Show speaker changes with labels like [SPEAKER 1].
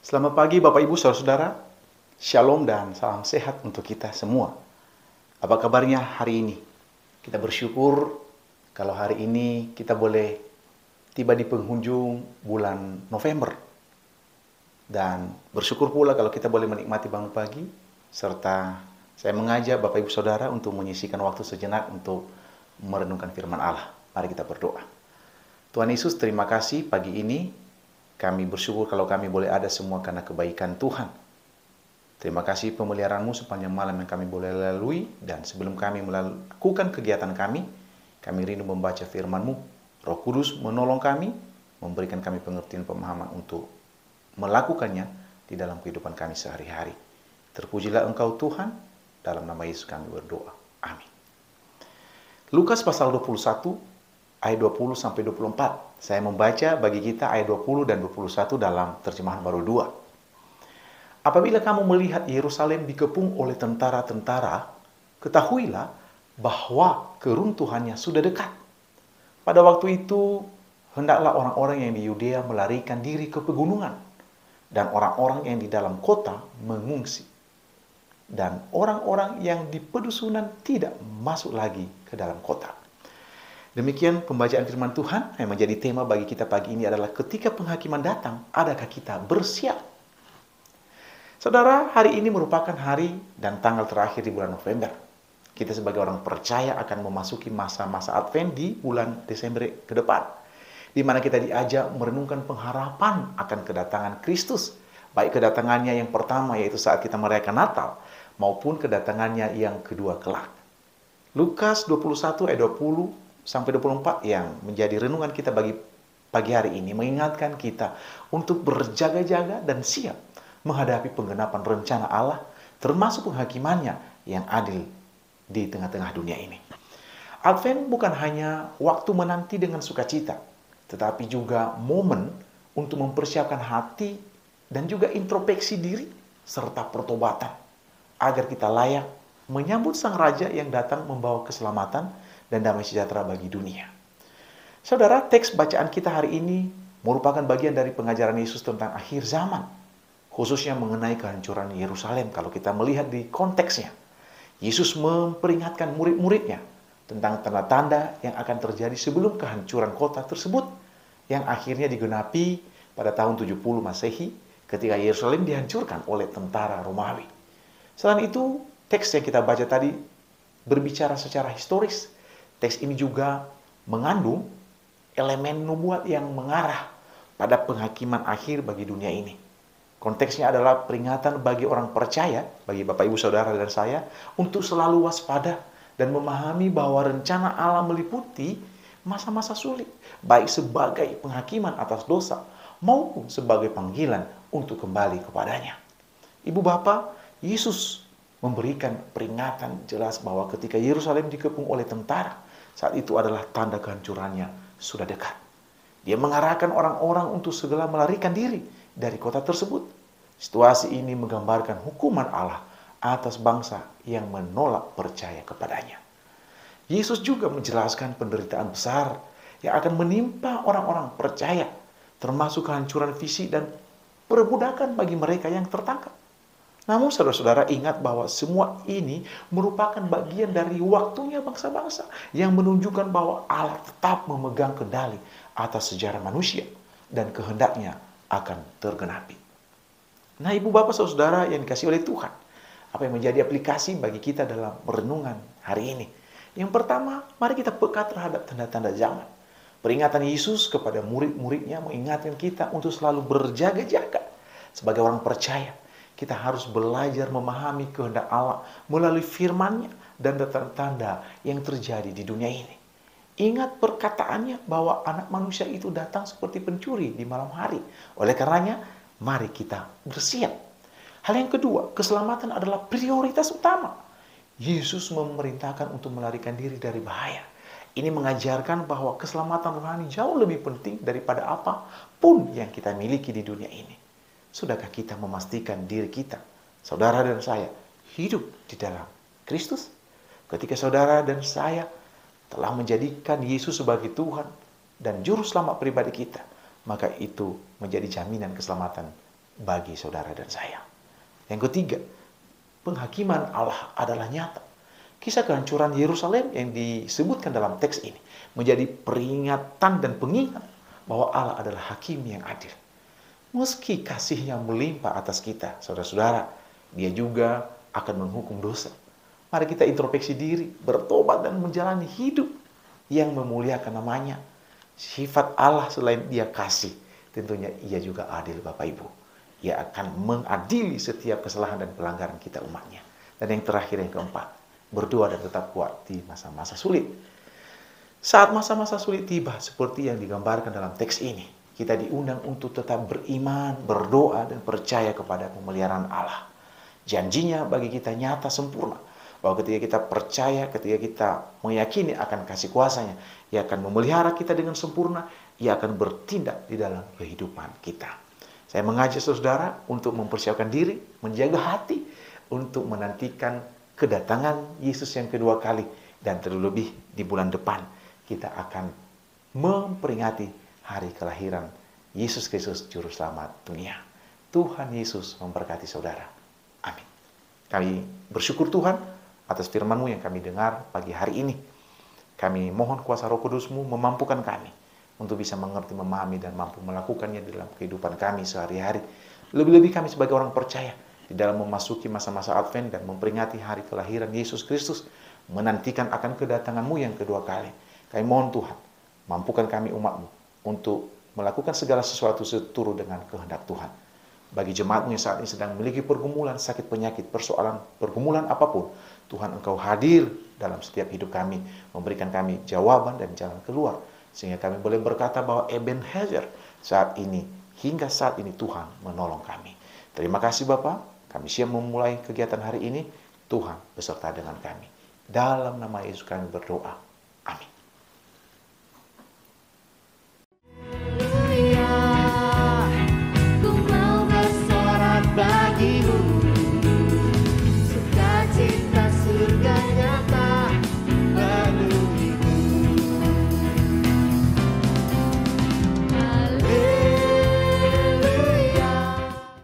[SPEAKER 1] Selamat pagi Bapak Ibu Saudara-saudara. Shalom dan salam sehat untuk kita semua. Apa kabarnya hari ini? Kita bersyukur kalau hari ini kita boleh tiba di penghujung bulan November. Dan bersyukur pula kalau kita boleh menikmati bangun pagi, serta saya mengajak Bapak Ibu Saudara untuk menyisihkan waktu sejenak untuk merenungkan firman Allah. Mari kita berdoa. Tuhan Yesus, terima kasih pagi ini. Kami bersyukur kalau kami boleh ada semua karena kebaikan Tuhan. Terima kasih pemeliharaan-Mu sepanjang malam yang kami boleh lalui. Dan sebelum kami melakukan kegiatan kami rindu membaca firman-Mu. Roh Kudus menolong kami, memberikan kami pengertian pemahaman untuk melakukannya di dalam kehidupan kami sehari-hari. Terpujilah Engkau Tuhan, dalam nama Yesus kami berdoa. Amin. Lukas pasal 21, ayat 20 sampai 24. Saya membaca bagi kita ayat 20 dan 21 dalam terjemahan baru 2. Apabila kamu melihat Yerusalem dikepung oleh tentara-tentara, ketahuilah bahwa keruntuhannya sudah dekat. Pada waktu itu, hendaklah orang-orang yang di Yudea melarikan diri ke pegunungan, dan orang-orang yang di dalam kota mengungsi. Dan orang-orang yang di pedusunan tidak masuk lagi ke dalam kota. Demikian pembacaan firman Tuhan yang menjadi tema bagi kita pagi ini adalah ketika penghakiman datang, adakah kita bersiap? Saudara, hari ini merupakan hari dan tanggal terakhir di bulan November. Kita sebagai orang percaya akan memasuki masa-masa Advent di bulan Desember ke depan, di mana kita diajak merenungkan pengharapan akan kedatangan Kristus, baik kedatangannya yang pertama yaitu saat kita merayakan Natal, maupun kedatangannya yang kedua kelak. Lukas 21 ayat 20 sampai 24 yang menjadi renungan kita bagi pagi hari ini mengingatkan kita untuk berjaga-jaga dan siap menghadapi penggenapan rencana Allah, termasuk penghakimannya yang adil di tengah-tengah dunia ini. Advent bukan hanya waktu menanti dengan sukacita, tetapi juga momen untuk mempersiapkan hati dan juga introspeksi diri serta pertobatan agar kita layak menyambut Sang Raja yang datang membawa keselamatan dan damai sejahtera bagi dunia. Saudara, teks bacaan kita hari ini merupakan bagian dari pengajaran Yesus tentang akhir zaman, khususnya mengenai kehancuran Yerusalem. Kalau kita melihat di konteksnya, Yesus memperingatkan murid-muridnya tentang tanda-tanda yang akan terjadi sebelum kehancuran kota tersebut, yang akhirnya digenapi pada tahun 70 Masehi ketika Yerusalem dihancurkan oleh tentara Romawi. Selain itu, teks yang kita baca tadi berbicara secara historis. Teks ini juga mengandung elemen nubuat yang mengarah pada penghakiman akhir bagi dunia ini. Konteksnya adalah peringatan bagi orang percaya, bagi Bapak Ibu Saudara dan saya, untuk selalu waspada dan memahami bahwa rencana Allah meliputi masa-masa sulit, baik sebagai penghakiman atas dosa maupun sebagai panggilan untuk kembali kepadanya. Ibu Bapak, Yesus memberikan peringatan jelas bahwa ketika Yerusalem dikepung oleh tentara, saat itu adalah tanda kehancurannya sudah dekat. Dia mengarahkan orang-orang untuk segera melarikan diri dari kota tersebut. Situasi ini menggambarkan hukuman Allah atas bangsa yang menolak percaya kepadanya. Yesus juga menjelaskan penderitaan besar yang akan menimpa orang-orang percaya, termasuk kehancuran fisik dan perbudakan bagi mereka yang tertangkap. Namun saudara-saudara ingat bahwa semua ini merupakan bagian dari waktunya bangsa-bangsa yang menunjukkan bahwa Allah tetap memegang kendali atas sejarah manusia dan kehendaknya akan tergenapi. Nah, Ibu Bapak Saudara yang dikasihi oleh Tuhan, apa yang menjadi aplikasi bagi kita dalam renungan hari ini? Yang pertama, mari kita peka terhadap tanda-tanda zaman. Peringatan Yesus kepada murid-muridnya mengingatkan kita untuk selalu berjaga-jaga. Sebagai orang percaya, kita harus belajar memahami kehendak Allah melalui firman-Nya dan tanda-tanda yang terjadi di dunia ini. Ingat perkataannya bahwa anak manusia itu datang seperti pencuri di malam hari. Oleh karenanya, mari kita bersiap. Hal yang kedua, keselamatan adalah prioritas utama. Yesus memerintahkan untuk melarikan diri dari bahaya. Ini mengajarkan bahwa keselamatan rohani jauh lebih penting daripada apapun yang kita miliki di dunia ini. Sudahkah kita memastikan diri kita, saudara dan saya, hidup di dalam Kristus? Ketika saudara dan saya telah menjadikan Yesus sebagai Tuhan dan Juru Selamat pribadi kita, maka itu menjadi jaminan keselamatan bagi saudara dan saya. Yang ketiga, penghakiman Allah adalah nyata. Kisah kehancuran Yerusalem yang disebutkan dalam teks ini menjadi peringatan dan pengingat bahwa Allah adalah hakim yang adil. Meski kasihnya melimpah atas kita, saudara-saudara, dia juga akan menghukum dosa. Mari kita introspeksi diri, bertobat dan menjalani hidup yang memuliakan namanya. Sifat Allah selain dia kasih, tentunya ia juga adil, Bapak Ibu. Ia akan mengadili setiap kesalahan dan pelanggaran kita umatnya. Dan yang terakhir, yang keempat, berdoa dan tetap kuat di masa-masa sulit. Saat masa-masa sulit tiba, seperti yang digambarkan dalam teks ini, kita diundang untuk tetap beriman, berdoa, dan percaya kepada pemeliharaan Allah. Janjinya bagi kita nyata sempurna, bahwa ketika kita percaya, ketika kita meyakini akan kasih kuasanya, Ia akan memelihara kita dengan sempurna, Ia akan bertindak di dalam kehidupan kita. Saya mengajak saudara untuk mempersiapkan diri, menjaga hati, untuk menantikan kedatangan Yesus yang kedua kali. Dan terlebih di bulan depan, kita akan memperingati hari kelahiran Yesus Kristus Juru Selamat dunia. Tuhan Yesus memberkati saudara. Amin. Kami bersyukur Tuhan atas firman-Mu yang kami dengar pagi hari ini. Kami mohon kuasa Roh Kudus-Mu memampukan kami untuk bisa mengerti, memahami, dan mampu melakukannya dalam kehidupan kami sehari-hari. Lebih-lebih kami sebagai orang percaya di dalam memasuki masa-masa Advent dan memperingati hari kelahiran Yesus Kristus, menantikan akan kedatangan-Mu yang kedua kali. Kami mohon Tuhan, mampukan kami umat-Mu untuk melakukan segala sesuatu seturut dengan kehendak Tuhan. Bagi jemaat-Mu yang saat ini sedang memiliki pergumulan, sakit, penyakit, persoalan, pergumulan apapun, Tuhan Engkau hadir dalam setiap hidup kami, memberikan kami jawaban dan jalan keluar, sehingga kami boleh berkata bahwa Ebenezer saat ini, hingga saat ini Tuhan menolong kami. Terima kasih Bapa, kami siap memulai kegiatan hari ini. Tuhan beserta dengan kami. Dalam nama Yesus kami berdoa.